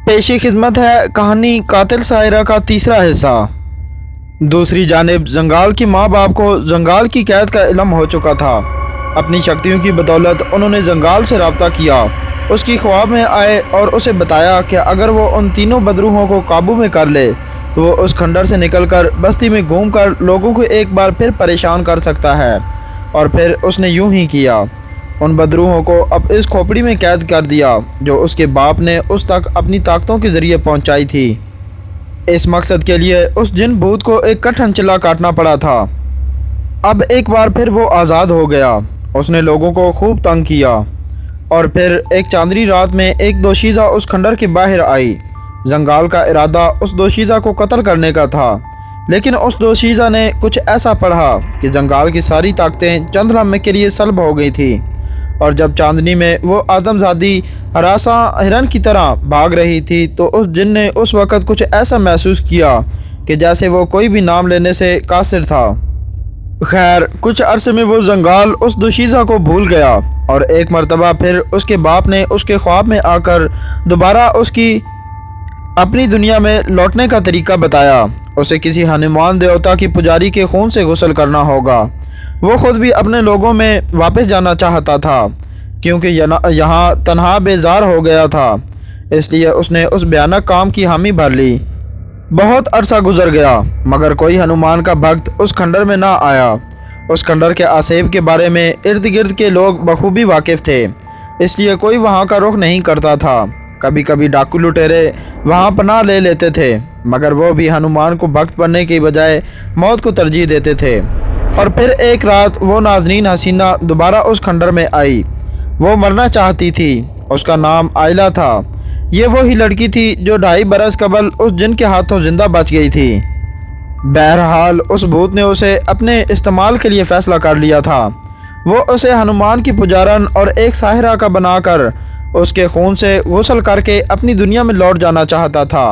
पेशी खिदमत है कहानी कातिल साहिरा का तीसरा हिस्सा। दूसरी जानिब जंगाल की माँ बाप को जंगाल की कैद का इल्म हो चुका था। अपनी शक्तियों की बदौलत उन्होंने जंगाल से रब्ता किया, उसकी ख्वाब में आए और उसे बताया कि अगर वो उन तीनों बदरूहों को काबू में कर ले तो वो उस खंडर से निकलकर बस्ती में घूमकर लोगों को एक बार फिर परेशान कर सकता है। और फिर उसने यूं ही किया, उन बदरूहों को अब इस खोपड़ी में कैद कर दिया जो उसके बाप ने उस तक अपनी ताकतों के ज़रिए पहुंचाई थी। इस मकसद के लिए उस जिन भूत को एक कठिन चिल्ला काटना पड़ा था। अब एक बार फिर वो आज़ाद हो गया। उसने लोगों को खूब तंग किया और फिर एक चांदनी रात में एक दोशीज़ा उस खंडर के बाहर आई। जंगाल का इरादा उस दोशीज़ा को कत्ल करने का था, लेकिन उस दोशीज़ा ने कुछ ऐसा पढ़ा कि जंगाल की सारी ताकतें चंद लम्हे के लिए सल्ब हो गई थी। और जब चांदनी में वो आदमजादी हरासा हिरन की तरह भाग रही थी तो उस जिन ने उस वक़्त कुछ ऐसा महसूस किया कि जैसे वो कोई भी नाम लेने से कासिर था। खैर, कुछ अरसे में वो जंगाल उस दोशीज़ा को भूल गया और एक मर्तबा फिर उसके बाप ने उसके ख्वाब में आकर दोबारा उसकी अपनी दुनिया में लौटने का तरीका बताया। उसे किसी हनुमान देवता की पुजारी के खून से गुस्ल करना होगा। वो खुद भी अपने लोगों में वापस जाना चाहता था क्योंकि यहाँ तन्हा बेजार हो गया था, इसलिए उसने उस भयानक काम की हामी भर ली। बहुत अरसा गुजर गया मगर कोई हनुमान का भक्त उस खंडर में ना आया। उस खंडर के आसेब के बारे में इर्द गिर्द के लोग बखूबी वाकिफ़ थे, इसलिए कोई वहाँ का रुख नहीं करता था। कभी कभी डाकू लुटेरे वहाँ पनाह ले लेते थे, मगर वो भी हनुमान को भक्त बनने की बजाय मौत को तरजीह देते थे। और फिर एक रात वो नाज़नीन हसीना दोबारा उस खंडर में आई। वो मरना चाहती थी। उसका नाम आयला था। ये वही लड़की थी जो 2.5 बरस कबल उस जिन के हाथों ज़िंदा बच गई थी। बहरहाल उस भूत ने उसे अपने इस्तेमाल के लिए फ़ैसला कर लिया था। वो उसे हनुमान की पुजारन और एक साहिरा का बनाकर उसके खून से गुस्ल करके अपनी दुनिया में लौट जाना चाहता था।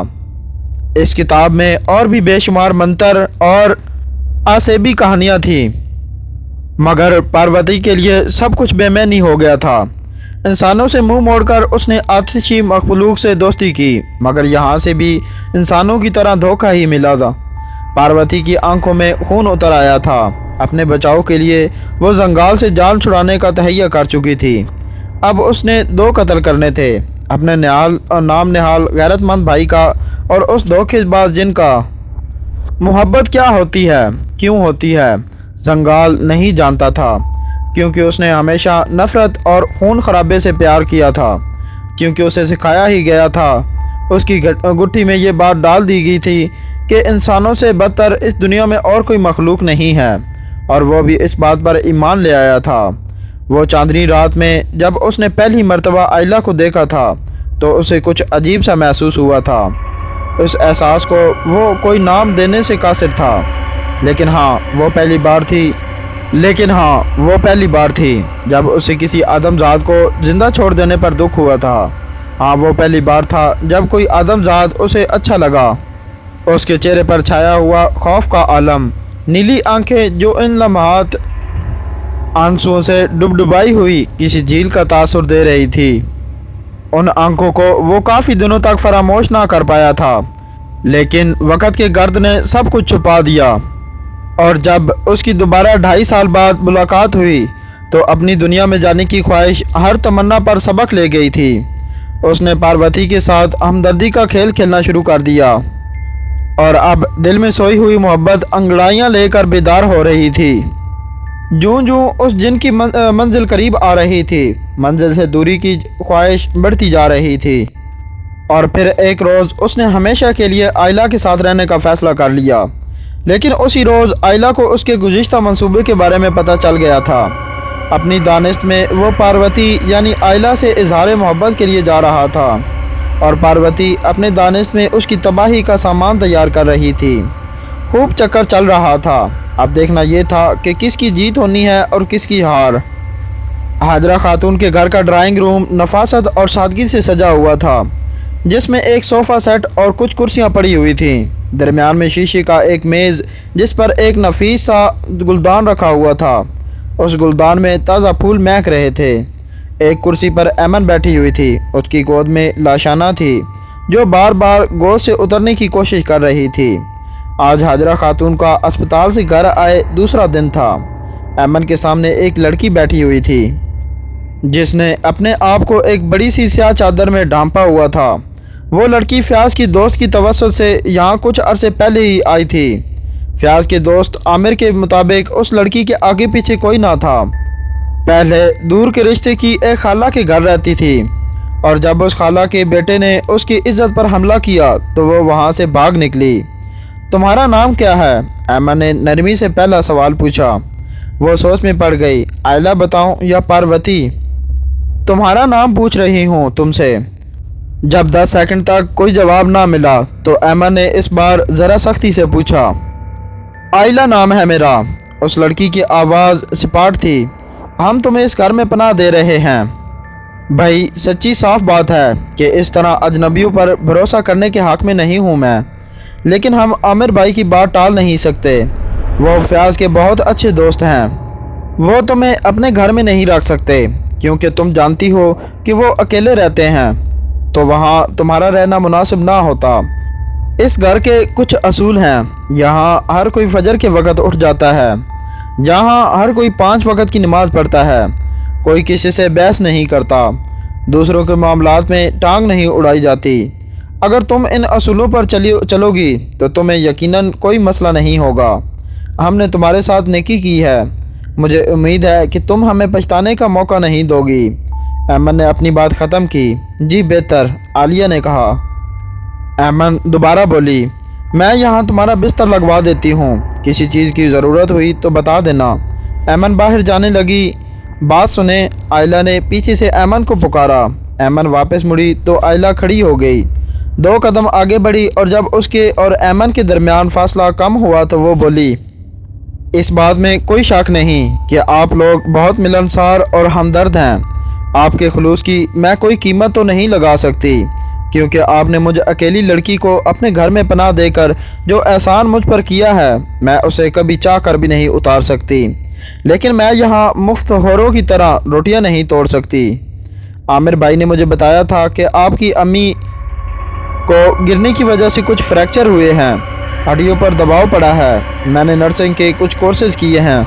इस किताब में और भी बेशुमार मंतर और आसेबी कहानियाँ थीं, मगर पार्वती के लिए सब कुछ बेमैनी हो गया था। इंसानों से मुंह मोड़कर उसने आतिशी मखलूक से दोस्ती की, मगर यहाँ से भी इंसानों की तरह धोखा ही मिला था। पार्वती की आंखों में खून उतर आया था। अपने बचाव के लिए वो जंगाल से जान छुड़ाने का तहैया कर चुकी थी। अब उसने 2 कत्ल करने थे, अपने निहाल और नाम निहाल गैरतमंद भाई का और उस धोखेबाज जिन का। मोहब्बत क्या होती है, क्यों होती है, जंगाल नहीं जानता था, क्योंकि उसने हमेशा नफ़रत और खून खराबे से प्यार किया था, क्योंकि उसे सिखाया ही गया था। उसकी गुट्ठी में ये बात डाल दी गई थी कि इंसानों से बदतर इस दुनिया में और कोई मखलूक नहीं है, और वो भी इस बात पर ईमान ले आया था। वो चांदनी रात में जब उसने पहली मर्तबा आयला को देखा था तो उसे कुछ अजीब सा महसूस हुआ था। उस एहसास को वो कोई नाम देने से कासिर था, लेकिन हाँ वो पहली बार थी जब उसे किसी आदमजात को ज़िंदा छोड़ देने पर दुख हुआ था। हाँ, वो पहली बार था जब कोई आदमजात उसे अच्छा लगा। उसके चेहरे पर छाया हुआ खौफ का आलम, नीली आंखें जो इन लम्हात आंसुओं से डुबडुबाई हुई किसी झील का तासुर दे रही थी। उन आंखों को वो काफ़ी दिनों तक फरामोश ना कर पाया था, लेकिन वक़्त के गर्द ने सब कुछ छुपा दिया। और जब उसकी दोबारा 2.5 साल बाद मुलाकात हुई तो अपनी दुनिया में जाने की ख्वाहिश हर तमन्ना पर सबक ले गई थी। उसने पार्वती के साथ हमदर्दी का खेल खेलना शुरू कर दिया और अब दिल में सोई हुई मोहब्बत अंगड़ाइयाँ लेकर बेदार हो रही थी। जूं जूं उस जिन की मंजिल करीब आ रही थी, मंजिल से दूरी की ख्वाहिश बढ़ती जा रही थी। और फिर एक रोज़ उसने हमेशा के लिए आयला के साथ रहने का फ़ैसला कर लिया, लेकिन उसी रोज़ आयला को उसके गुज़िश्ता मंसूबे के बारे में पता चल गया था। अपनी दानिश में वो पार्वती यानी आयला से इजहार मोहब्बत के लिए जा रहा था और पार्वती अपने दानिश में उसकी तबाही का सामान तैयार कर रही थी। खूब चक्कर चल रहा था। अब देखना ये था कि किसकी जीत होनी है और किसकी हार। हाजरा खातून के घर का ड्राइंग रूम नफासत और सादगी से सजा हुआ था, जिसमें एक सोफ़ा सेट और कुछ कुर्सियां पड़ी हुई थीं। दरमियान में शीशे का एक मेज़ जिस पर एक नफीस सा गुलदान रखा हुआ था। उस गुलदान में ताज़ा फूल महक रहे थे। एक कुर्सी पर एमन बैठी हुई थी, उसकी गोद में लाशाना थी जो बार बार गोद से उतरने की कोशिश कर रही थी। आज हाजरा खातून का अस्पताल से घर आए दूसरा दिन था। ऐमन के सामने एक लड़की बैठी हुई थी जिसने अपने आप को एक बड़ी सी स्याह चादर में ढांपा हुआ था। वो लड़की फयाज की दोस्त की तवज्जो से यहाँ कुछ अरसे पहले ही आई थी। फयाज के दोस्त आमिर के मुताबिक उस लड़की के आगे पीछे कोई ना था। पहले दूर के रिश्ते की एक खाला के घर रहती थी और जब उस खाला के बेटे ने उसकी इज्जत पर हमला किया तो वो वहाँ से भाग निकली। तुम्हारा नाम क्या है? ऐमन ने नरमी से पहला सवाल पूछा। वो सोच में पड़ गई। आयला बताऊं या पार्वती? तुम्हारा नाम पूछ रही हूँ तुमसे। जब 10 सेकंड तक कोई जवाब ना मिला तो ऐमन ने इस बार ज़रा सख्ती से पूछा। आयला नाम है मेरा। उस लड़की की आवाज़ सिपाट थी। हम तुम्हें इस घर में पनाह दे रहे हैं। भाई सच्ची साफ बात है कि इस तरह अजनबियों पर भरोसा करने के हक़ में नहीं हूँ मैं, लेकिन हम आमिर भाई की बात टाल नहीं सकते। वो फयाज के बहुत अच्छे दोस्त हैं। वो तुम्हें अपने घर में नहीं रख सकते क्योंकि तुम जानती हो कि वो अकेले रहते हैं, तो वहाँ तुम्हारा रहना मुनासिब ना होता। इस घर के कुछ असूल हैं। यहाँ हर कोई फजर के वक़्त उठ जाता है। यहाँ हर कोई 5 वक़्त की नमाज़ पढ़ता है। कोई किसी से बहस नहीं करता। दूसरों के मामलात में टांग नहीं उड़ाई जाती। अगर तुम इन असूलों पर चलोगी तो तुम्हें यकीनन कोई मसला नहीं होगा। हमने तुम्हारे साथ नेकी की है। मुझे उम्मीद है कि तुम हमें पछताने का मौका नहीं दोगी। ऐमन ने अपनी बात ख़त्म की। जी बेहतर, आलिया ने कहा। ऐमन दोबारा बोली, मैं यहाँ तुम्हारा बिस्तर लगवा देती हूँ। किसी चीज़ की ज़रूरत हुई तो बता देना। ऐमन बाहर जाने लगी। बात सुने, आयला ने पीछे से ऐमन को पुकारा। ऐमन वापस मुड़ी तो आयला खड़ी हो गई। 2 कदम आगे बढ़ी और जब उसके और ऐमन के दरमियान फासला कम हुआ तो वो बोली, इस बात में कोई शक नहीं कि आप लोग बहुत मिलनसार और हमदर्द हैं। आपके खुलूस की मैं कोई कीमत तो नहीं लगा सकती क्योंकि आपने मुझे अकेली लड़की को अपने घर में पनाह देकर जो एहसान मुझ पर किया है मैं उसे कभी चाह कर भी नहीं उतार सकती। लेकिन मैं यहाँ मुफ्त होरों की तरह रोटियाँ नहीं तोड़ सकती। आमिर भाई ने मुझे बताया था कि आपकी अम्मी को गिरने की वजह से कुछ फ्रैक्चर हुए हैं, हड्डियों पर दबाव पड़ा है। मैंने नर्सिंग के कुछ कोर्सेज किए हैं।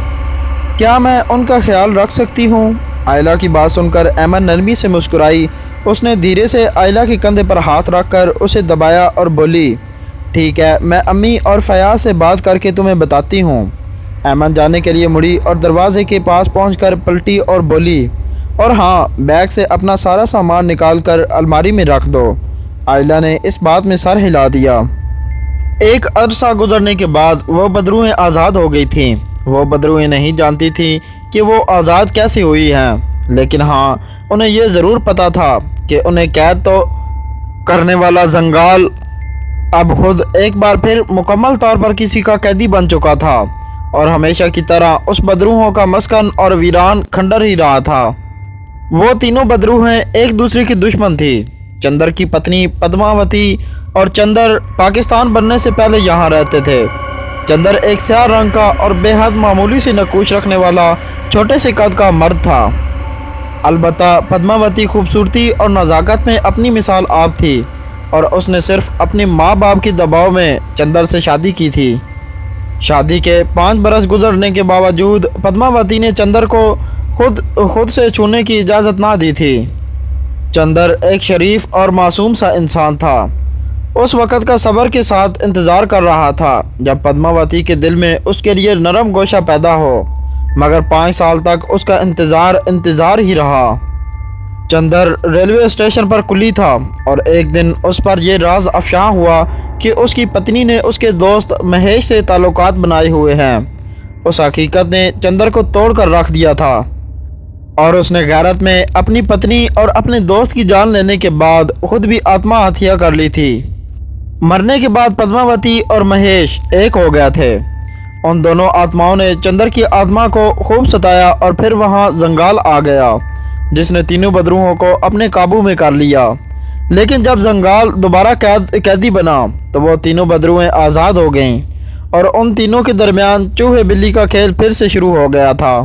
क्या मैं उनका ख्याल रख सकती हूँ? आयला की बात सुनकर ऐमन नरमी से मुस्कुराई। उसने धीरे से आयला के कंधे पर हाथ रखकर उसे दबाया और बोली, ठीक है, मैं अम्मी और फयाज से बात करके तुम्हें बताती हूँ। ऐमन जाने के लिए मुड़ी और दरवाजे के पास पहुंचकर पलटी और बोली, और हाँ, बैग से अपना सारा सामान निकाल कर अलमारी में रख दो। आयला ने इस बात में सर हिला दिया। एक अरसा गुजरने के बाद वो बदरूहें आज़ाद हो गई थीं। वो बदरूहें नहीं जानती थी कि वो आज़ाद कैसे हुई हैं, लेकिन हाँ, उन्हें यह ज़रूर पता था कि उन्हें कैद तो करने वाला जंगाल अब खुद एक बार फिर मुकम्मल तौर पर किसी का कैदी बन चुका था और हमेशा की तरह उस बदरूहों का मस्कन और वीरान खंडर ही रहा था। वो तीनों बदरूहें एक दूसरे की दुश्मन थी। चंदर की पत्नी पद्मावती और चंदर पाकिस्तान बनने से पहले यहाँ रहते थे। चंदर एक स्याह रंग का और बेहद मामूली सी नकूश रखने वाला छोटे से कद का मर्द था। अलबत्ता पद्मावती खूबसूरती और नज़ाकत में अपनी मिसाल आप थी और उसने सिर्फ अपने माँ बाप के दबाव में चंदर से शादी की थी। शादी के 5 बरस गुजरने के बावजूद पद्मावती ने चंदर को खुद से छूने की इजाज़त ना दी थी। चंदर एक शरीफ और मासूम सा इंसान था। उस वक़्त का सब्र के साथ इंतज़ार कर रहा था जब पद्मावती के दिल में उसके लिए नरम गोशा पैदा हो, मगर 5 साल तक उसका इंतज़ार ही रहा। चंदर रेलवे स्टेशन पर कुली था और एक दिन उस पर यह राज अफ़शां हुआ कि उसकी पत्नी ने उसके दोस्त महेश से ताल्लुकात बनाए हुए हैं। उस हकीकत ने चंदर को तोड़ कर रख दिया था और उसने गैरत में अपनी पत्नी और अपने दोस्त की जान लेने के बाद खुद भी आत्महत्या कर ली थी। मरने के बाद पद्मावती और महेश एक हो गए थे। उन दोनों आत्माओं ने चंदर की आत्मा को खूब सताया और फिर वहां जंगाल आ गया जिसने तीनों बदरूहों को अपने काबू में कर लिया। लेकिन जब जंगाल दोबारा कैदी बना तो वो तीनों बदरूहें आज़ाद हो गईं और उन तीनों के दरमियान चूहे बिल्ली का खेल फिर से शुरू हो गया था।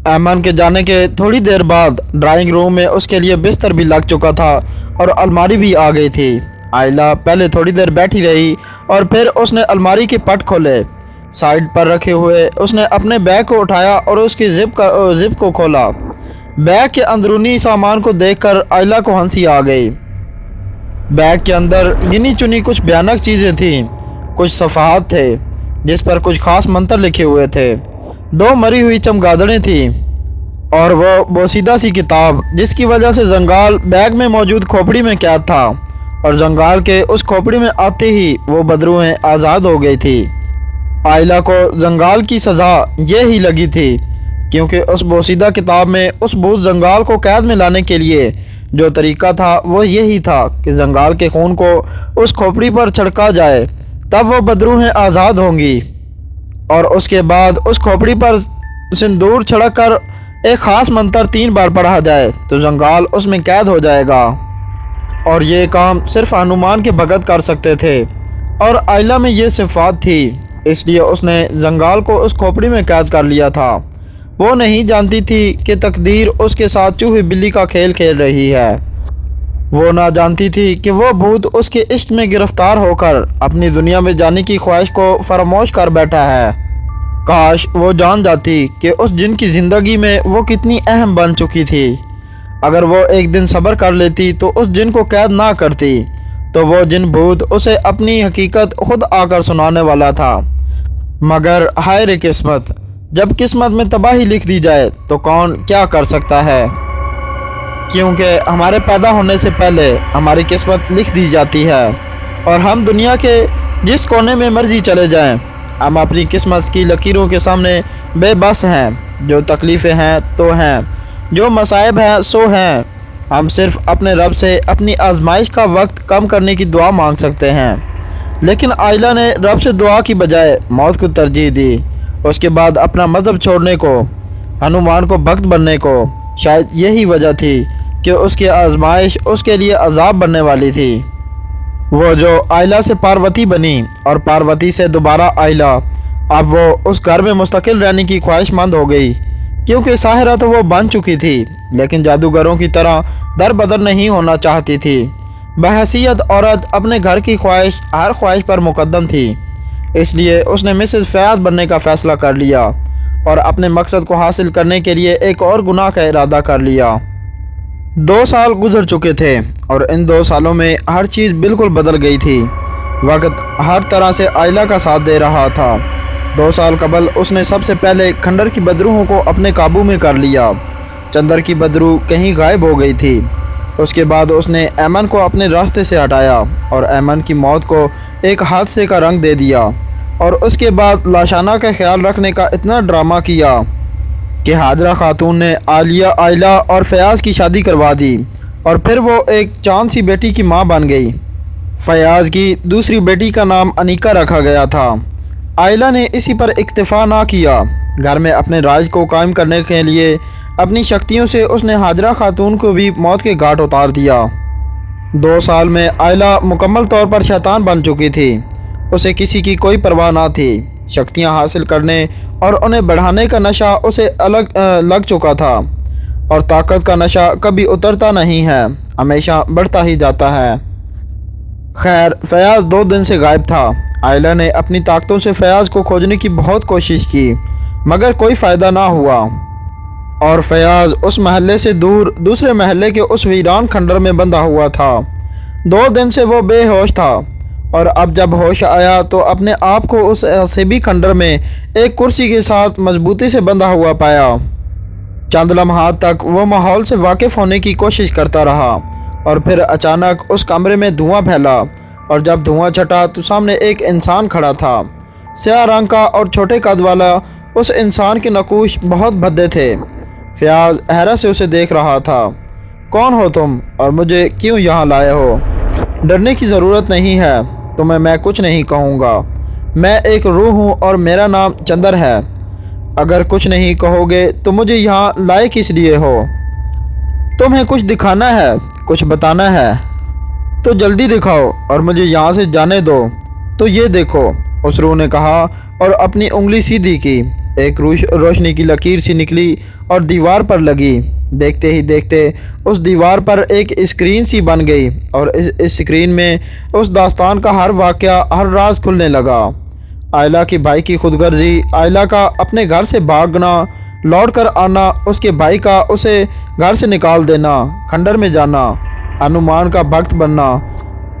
ऐमन के जाने के थोड़ी देर बाद ड्राइंग रूम में उसके लिए बिस्तर भी लग चुका था और अलमारी भी आ गई थी। आयला पहले थोड़ी देर बैठी रही और फिर उसने अलमारी के पट खोले। साइड पर रखे हुए उसने अपने बैग को उठाया और उसकी जिप को खोला। बैग के अंदरूनी सामान को देखकर आयला को हंसी आ गई। बैग के अंदर गिनी चुनी कुछ भयानक चीज़ें थीं। कुछ सफ़ाहत थे जिस पर कुछ खास मंत्र लिखे हुए थे। 2 मरी हुई चमगादड़ें थीं और वो बोसीदा सी किताब जिसकी वजह से जंगाल बैग में मौजूद खोपड़ी में कैद था और जंगाल के उस खोपड़ी में आते ही वो बदरूहें आज़ाद हो गई थी। आयला को जंगाल की सज़ा ये ही लगी थी क्योंकि उस बोसीदा किताब में उस भूत जंगाल को कैद में लाने के लिए जो तरीका था वो यही था कि जंगाल के खून को उस खोपड़ी पर छिड़का जाए, तब वो बदरूहें आज़ाद होंगी और उसके बाद उस खोपड़ी पर सिंदूर छिड़क कर एक ख़ास मंत्र 3 बार पढ़ा जाए तो जंगाल उसमें कैद हो जाएगा। और ये काम सिर्फ हनुमान के भगत कर सकते थे और आयला में ये सिफात थी, इसलिए उसने जंगाल को उस खोपड़ी में कैद कर लिया था। वो नहीं जानती थी कि तकदीर उसके साथ चूहे बिल्ली का खेल खेल रही है। वो ना जानती थी कि वो भूत उसके इश्क में गिरफ्तार होकर अपनी दुनिया में जाने की ख्वाहिश को फरामोश कर बैठा है। काश वो जान जाती कि उस जिन की ज़िंदगी में वो कितनी अहम बन चुकी थी। अगर वो एक दिन सब्र कर लेती तो उस जिन को कैद ना करती तो वो जिन भूत उसे अपनी हकीकत खुद आकर सुनाने वाला था। मगर हाय रे किस्मत, जब किस्मत में तबाही लिख दी जाए तो कौन क्या कर सकता है, क्योंकि हमारे पैदा होने से पहले हमारी किस्मत लिख दी जाती है और हम दुनिया के जिस कोने में मर्जी चले जाएं, हम अपनी किस्मत की लकीरों के सामने बेबस हैं। जो तकलीफ़ें हैं तो हैं, जो मसाइब हैं सो हैं। हम सिर्फ अपने रब से अपनी आजमाइश का वक्त कम करने की दुआ मांग सकते हैं। लेकिन आयला ने रब से दुआ की बजाय मौत को तरजीह दी। उसके बाद अपना मज़हब छोड़ने को, हनुमान को भक्त बनने को। शायद यही वजह थी कि उसकी आजमाइश उसके लिए अजाब बनने वाली थी। वो जो आयला से पार्वती बनी और पार्वती से दोबारा आयला, अब वो उस घर में मुस्तकिल रहने की ख्वाहिशमंद हो गई क्योंकि साहिरा तो वो बन चुकी थी लेकिन जादूगरों की तरह दर बदर नहीं होना चाहती थी। बहैसियत औरत अपने घर की ख्वाहिश हर ख्वाहिश पर मुकद्दम थी, इसलिए उसने मिसेस फयाज बनने का फ़ैसला कर लिया और अपने मकसद को हासिल करने के लिए एक और गुनाह का इरादा कर लिया। 2 साल गुजर चुके थे और इन 2 सालों में हर चीज़ बिल्कुल बदल गई थी। वक्त हर तरह से आयला का साथ दे रहा था। 2 साल कबल उसने सबसे पहले खंडर की बदरूहों को अपने काबू में कर लिया। चंदर की बदरू कहीं गायब हो गई थी। उसके बाद उसने ऐमन को अपने रास्ते से हटाया और ऐमन की मौत को एक हादसे का रंग दे दिया और उसके बाद लाशाना का ख्याल रखने का इतना ड्रामा किया कि हाजरा खातून ने आलिया, आयला और फयाज की शादी करवा दी और फिर वो एक चांद सी बेटी की माँ बन गई। फयाज की दूसरी बेटी का नाम अनीका रखा गया था। आयला ने इसी पर इक्तफा ना किया। घर में अपने राज को कायम करने के लिए अपनी शक्तियों से उसने हाजरा खातून को भी मौत के घाट उतार दिया। 2 साल में आयला मुकम्मल तौर पर शैतान बन चुकी थी। उसे किसी की कोई परवाह ना थी। शक्तियां हासिल करने और उन्हें बढ़ाने का नशा उसे लग चुका था और ताकत का नशा कभी उतरता नहीं है, हमेशा बढ़ता ही जाता है। खैर, फयाज 2 दिन से गायब था। आयला ने अपनी ताकतों से फयाज को खोजने की बहुत कोशिश की मगर कोई फ़ायदा ना हुआ और फयाज उस महल्ले से दूर दूसरे महल्ले के उस वीरान खंडर में बंधा हुआ था। 2 दिन से वो बेहोश था और अब जब होश आया तो अपने आप को उस हसीबी खंडर में एक कुर्सी के साथ मजबूती से बंधा हुआ पाया। चंद लम्हात तक वो माहौल से वाकिफ़ होने की कोशिश करता रहा और फिर अचानक उस कमरे में धुआं फैला और जब धुआं छटा तो सामने एक इंसान खड़ा था। स्याह रंग का और छोटे कद वाला। उस इंसान के नकूश बहुत भद्दे थे। फयाज हैरत से उसे देख रहा था। कौन हो तुम और मुझे क्यों यहाँ लाए हो? डरने की ज़रूरत नहीं है, तुम्हें मैं कुछ नहीं कहूँगा। मैं एक रूह हूँ और मेरा नाम चंदर है। अगर कुछ नहीं कहोगे तो मुझे यहाँ लाए किस लिए हो? तुम्हें कुछ दिखाना है, कुछ बताना है तो जल्दी दिखाओ और मुझे यहाँ से जाने दो। तो ये देखो, उस रूह ने कहा और अपनी उंगली सीधी की। एक रोशनी की लकीर सी निकली और दीवार पर लगी। देखते ही देखते उस दीवार पर एक स्क्रीन सी बन गई और इस स्क्रीन में उस दास्तान का हर वाक़या, हर राज खुलने लगा। आयला की भाई की खुदगर्जी, आयला का अपने घर से भागना, लौट कर आना, उसके भाई का उसे घर से निकाल देना, खंडर में जाना, हनुमान का भक्त बनना,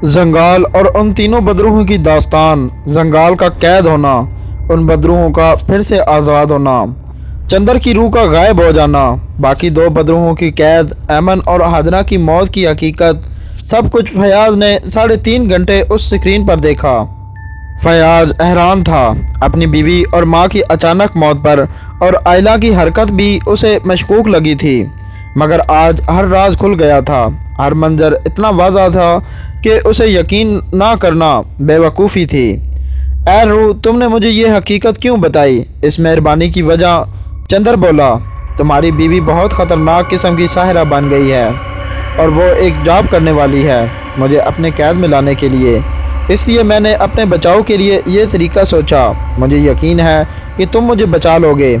जंगाल और उन तीनों बदरूहों की दास्तान, जंगाल का कैद होना, उन बदरूहों का फिर से आज़ाद होना, चंदर की रूह का गायब हो जाना, बाकी दो बदरूहों की कैद, ऐमन और हाजना की मौत की हकीकत, सब कुछ फयाज ने 3.5 घंटे उस स्क्रीन पर देखा। फयाज हैरान था अपनी बीवी और माँ की अचानक मौत पर, और आयला की हरकत भी उसे मशकूक लगी थी, मगर आज हर राज खुल गया था। हर मंजर इतना वाज़ा था कि उसे यकीन ना करना बेवकूफ़ी थी। ऐ रूह, तुमने मुझे ये हकीकत क्यों बताई? इस मेहरबानी की वजह। चंदर बोला, तुम्हारी बीवी बहुत ख़तरनाक किस्म की साहिरा बन गई है और वो एक जॉब करने वाली है मुझे अपने कैद में लाने के लिए, इसलिए मैंने अपने बचाव के लिए ये तरीका सोचा। मुझे यकीन है कि तुम मुझे बचा लोगे।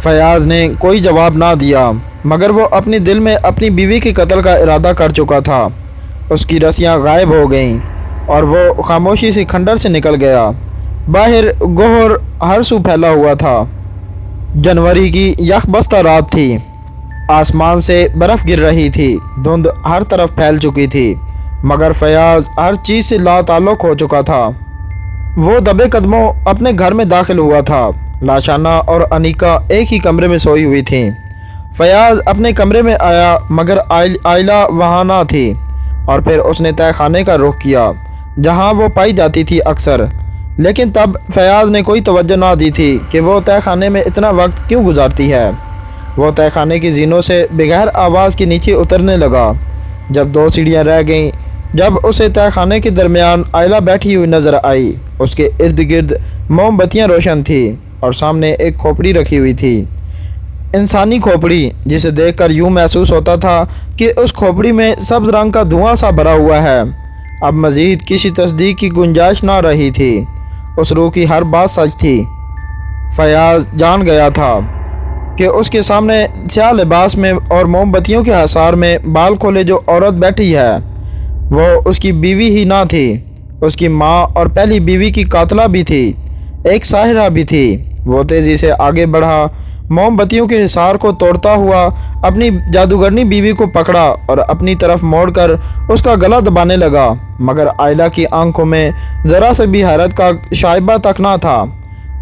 फयाज ने कोई जवाब ना दिया, मगर वो अपने दिल में अपनी बीवी के कत्ल का इरादा कर चुका था। उसकी रस्सियाँ गायब हो गईं और वो खामोशी से खंडर से निकल गया। बाहर गोहर हर सू फैला हुआ था। जनवरी की यकबस्ता रात थी। आसमान से बर्फ़ गिर रही थी। धुंध हर तरफ फैल चुकी थी, मगर फयाज हर चीज़ से लाताल्लुक़ हो चुका था। वो दबे कदमों अपने घर में दाखिल हुआ था। लाशाना और अनीका एक ही कमरे में सोई हुई थीं। फयाज अपने कमरे में आया, मगर आयला वहाँ ना थी, और फिर उसने तय खाने का रुख किया जहाँ वो पाई जाती थी अक्सर। लेकिन तब फयाज ने कोई तवज्जो ना दी थी कि वो तय खाने में इतना वक्त क्यों गुजारती है। वो तय खाने की जीनों से बगैर आवाज़ के नीचे उतरने लगा। जब 2 सीढ़ियाँ रह गईं, जब उसे तय खाने के दरमियान आयला बैठी हुई नज़र आई। उसके इर्द गिर्द मोमबत्तियाँ रोशन थी और सामने एक खोपड़ी रखी हुई थी, इंसानी खोपड़ी, जिसे देखकर यूँ महसूस होता था कि उस खोपड़ी में सब्ज़ रंग का धुआं सा भरा हुआ है। अब मज़ीद किसी तस्दीक की गुंजाइश ना रही थी। उस रूह की हर बात सच थी। फयाज जान गया था कि उसके सामने स्याह लिबास में और मोमबत्तियों के हसार में बाल खोले जो औरत बैठी है, वो उसकी बीवी ही ना थी, उसकी माँ और पहली बीवी की कातला भी थी, एक साहिरा भी थी। वो तेज़ी से आगे बढ़ा, मोमबत्तियों के हिसार को तोड़ता हुआ अपनी जादूगरनी बीवी को पकड़ा और अपनी तरफ मोड़कर उसका गला दबाने लगा, मगर आयला की आंखों में ज़रा से भी हैरत का शाइबा तक ना था।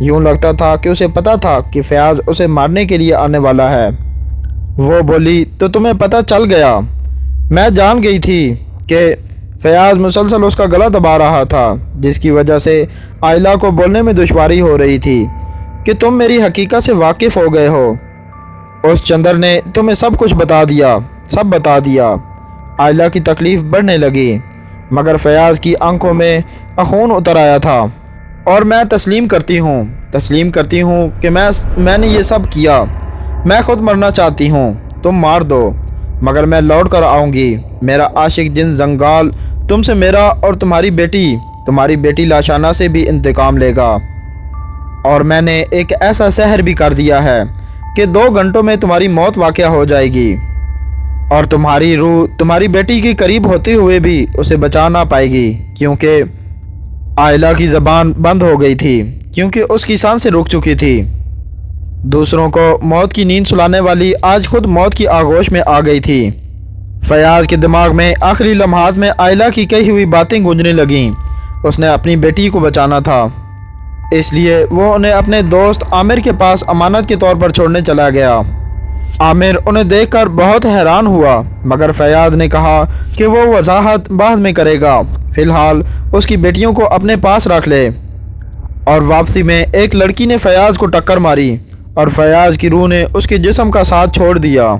यूँ लगता था कि उसे पता था कि फयाज उसे मारने के लिए आने वाला है। वो बोली, तो तुम्हें पता चल गया? मैं जान गई थी कि फयाज मुसलसल उसका गला दबा रहा था, जिसकी वजह से आयला को बोलने में दुश्वारी हो रही थी कि तुम मेरी हकीकत से वाकिफ़ हो गए हो। उस चंदर ने तुम्हें सब कुछ बता दिया, सब बता दिया। आयला की तकलीफ़ बढ़ने लगी, मगर फयाज की आंखों में खून उतर आया था। और मैं तस्लीम करती हूँ कि मैंने ये सब किया। मैं खुद मरना चाहती हूँ, तुम मार दो, मगर मैं लौट कर आऊँगी। मेरा आशिक जिन जंगाल तुमसे मेरा और तुम्हारी बेटी लाशाना से भी इंतकाम लेगा। और मैंने एक ऐसा सहर भी कर दिया है कि 2 घंटों में तुम्हारी मौत वाक़या हो जाएगी, और तुम्हारी रूह तुम्हारी बेटी के करीब होते हुए भी उसे बचा ना पाएगी, क्योंकि आयला की ज़बान बंद हो गई थी, क्योंकि उसकी सांसें रुक चुकी थी। दूसरों को मौत की नींद सुलाने वाली आज खुद मौत की आगोश में आ गई थी। फयाज के दिमाग में आखिरी लम्हात में आयला की कही हुई बातें गूंजने लगीं। उसने अपनी बेटी को बचाना था, इसलिए वो उन्हें अपने दोस्त आमिर के पास अमानत के तौर पर छोड़ने चला गया। आमिर उन्हें देखकर बहुत हैरान हुआ, मगर फयाज ने कहा कि वो वजाहत बाद में करेगा, फ़िलहाल उसकी बेटियों को अपने पास रख ले। और वापसी में एक लड़की ने फयाज को टक्कर मारी और फयाज की रूह ने उसके जिस्म का साथ छोड़ दिया।